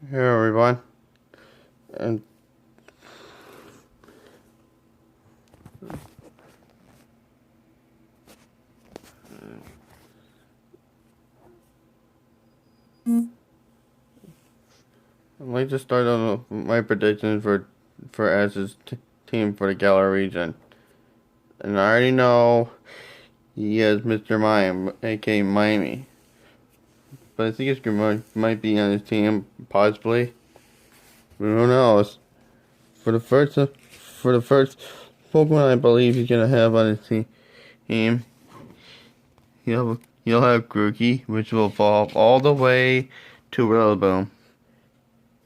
Hey everyone, and I'd like to start on my predictions for As's team for the Galar region. And I already know he has Mr. Mime, aka Mimey, but I think it's might be on his team possibly. But who knows? For the first for the first Pokemon I believe he's gonna have on his team, he'll have Grookey, which will evolve all the way to Rillaboom.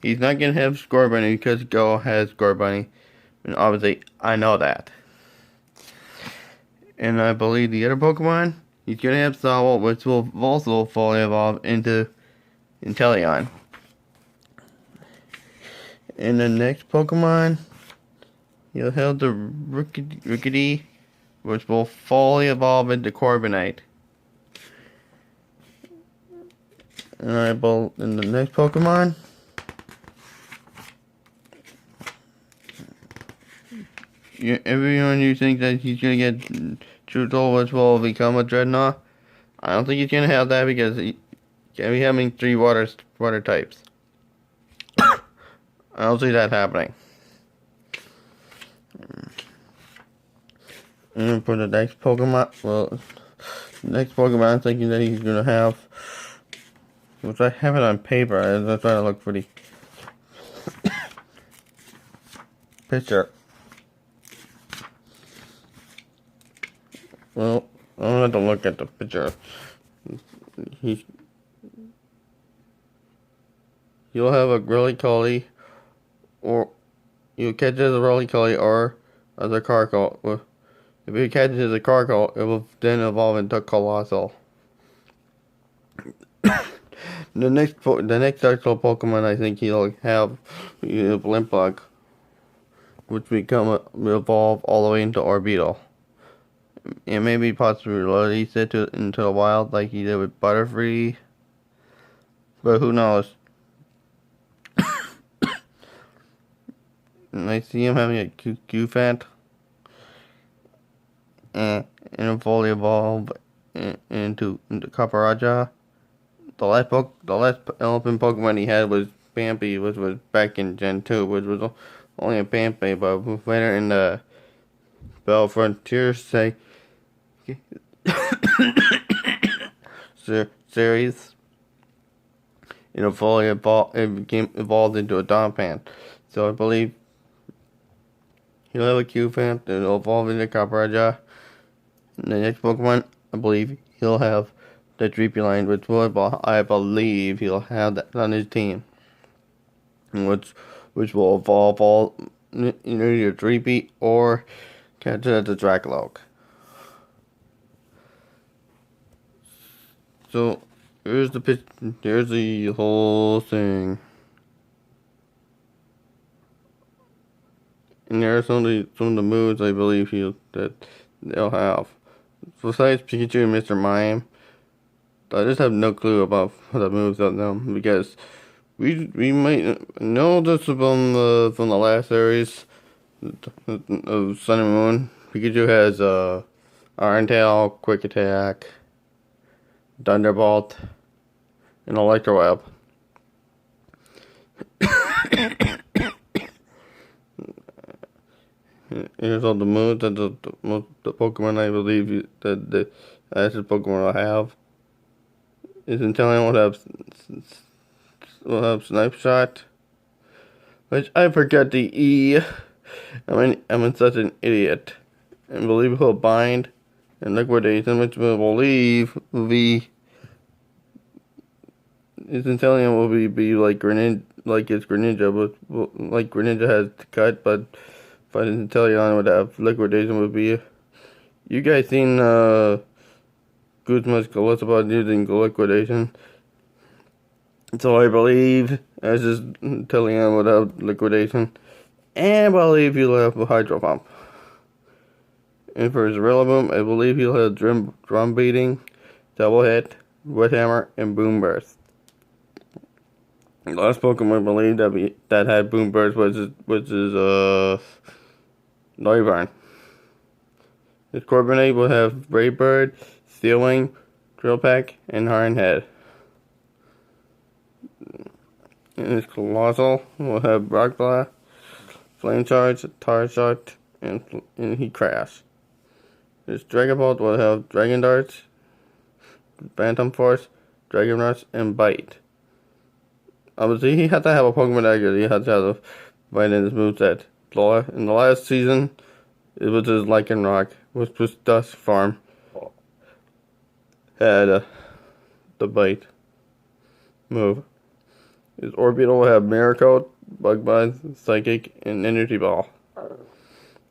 He's not gonna have Scorbunny because Go has Scorbunny, and obviously I know that. And I believe the other Pokemon, he's gonna have Sobble, which will also fully evolve into Inteleon. And the next Pokemon, you'll have the Rickety, which will fully evolve into Corviknight. And in the next Pokemon, everyone you think that he's gonna get Trudel, which will become a Dreadnought, I don't think he's gonna have that because he can't be having three water types. I don't see that happening. And for the next Pokemon, next Pokemon I'm thinking that he's gonna have, which I have it on paper. I'm trying to look for the picture. Well, I'm gonna have to look at the picture. You'll have a Roly-Poly, or you'll catch it as a Roly-Poly or as a Carkol. Well, if you catch it as a Carkol, it will then evolve into Colossal. The next actual Pokemon I think he'll have is Blimpbug, which will evolve all the way into Orbeetle. And maybe possibly release it into the wild like he did with Butterfree. But who knows? And I see him having a Q-Fant. And it'll fully evolve into Caparaja. The last elephant Pokemon he had was Bambi, which was back in Gen 2, which was only a Bambi, but later in the Bell Frontier series, it became evolved into a Donphan. So I believe he'll have a Q-Fan, and it'll evolve into Caparaja. And the next Pokemon, I believe he'll have the Dreepyline, I believe he'll have that on his team. Which will evolve all either Dreepy or catch it as a Dracloak. So here's the whole thing. And there are some of the moves I believe that they'll have. Besides Pikachu and Mr. Mime, I just have no clue about the moves of them because we might know this from the last series of Sun and Moon. Pikachu has Iron Tail, Quick Attack, Thunderbolt, and Electro Web. Here's all the moves that the Pokemon I believe that the acid Pokemon will have. Is Inteleon will have Snipe Shot, which I forget the E. I'm such an idiot. And believe he'll bind and liquidation, which will believe will be. His Inteleon will be like Greninja, like his Greninja, but like Greninja has to cut, but his Inteleon would have liquidation would be. You guys seen Guzma's about using liquidation? So I believe as his Inteleon would have liquidation, and I believe he'll have a Hydro Pump. And for his Rillaboom, I believe he'll have Drum Beating, Double Hit, Wet Hammer, and Boom Burst. The last Pokemon I believe that had Boom Burst was Noivern. His Corbinate will have Brave Bird, Stealing, Drill Peck, and Hardened Head. And his Colossal will have Rock Blast, Flame Charge, Tar Shot, and he Crash. His Dragon Ball will have Dragon Darts, Phantom Force, Dragon Rush, and Bite. Obviously, he had to have a Pokemon that good. He had to have a Bite in his moveset. In the last season, it was his Lycanroc, which was Dust Farm. Had the Bite move. His Orbital will have Mirror Coat, Bug Buzz, Psychic, and Energy Ball.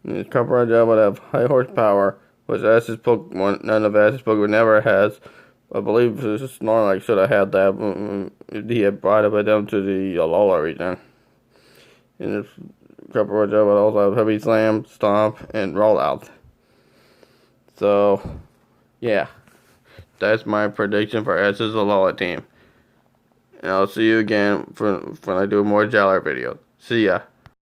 And his Copper Gel would have High Horsepower, which Ash's Pokemon, none of Ash's Pokemon never has. I believe Snorlax should have had that if he had brought it down to the Alola region. And his Copper Gel would also have Heavy Slam, Stomp, and Rollout. So, yeah. That's my prediction for Ash's Alola team. And I'll see you again when I do more Galar videos. See ya.